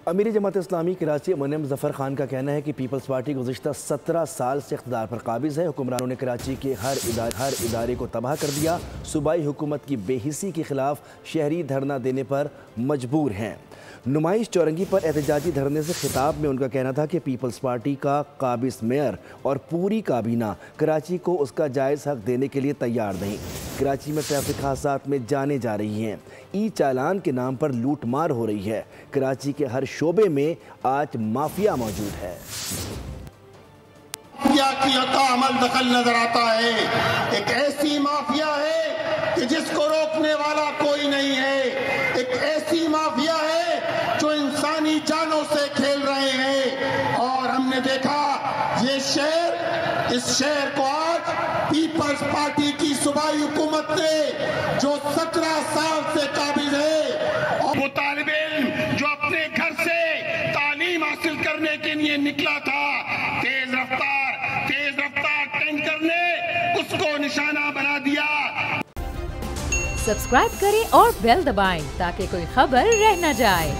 امیر جماعت اسلامی کراچی منم ظفر خان کا کہنا ہے کہ پیپلز پارٹی گزشتہ 17 سال سے اقتدار پر قابض ہے۔ حکمرانوں نے کراچی کے ہر ادارے کو تباہ کر دیا۔ صوبائی حکومت کی بے حسی کے خلاف شہری دھرنا دینے پر مجبور ہیں۔ نمائش چورنگی پر احتجاجی دھرنے سے خطاب میں ان کا کہنا تھا کہ پیپلز پارٹی کا قابض میئر اور پوری کابینہ کراچی کو اس کا جائز حق دینے کے لیے تیار نہیں۔ کراچی میں ٹریفک حادثات میں جانیں جا رہی ہیں۔ ای چالان کے نام پر لوٹ مار ہو رہی ہے۔ کراچی کے ہر شعبے میں آج مافیا موجود ہے۔ مافیا کی عمل دخل نظر آتا ہے۔ ایک ایسی مافیا ہے کہ جس کو روکنے والا کوئی نہیں ہے۔ ایک ایسی مافیا ہے جو انسانی جانوں سے کھیل رہے ہیں، اور ہم نے دیکھا اس شہر کو آج پیپلز پارٹی کی صوبائی حکومت نے جو 17 سال سے قابض ہے، اور وہ طالب علم جو اپنے گھر سے تعلیم حاصل کرنے کے لیے نکلا تھا، تیز رفتار ٹینکر نے اس کو نشانہ بنا دیا۔ سبسکرائب کریں اور بیل دبائیں تاکہ کوئی خبر رہ نہ جائے۔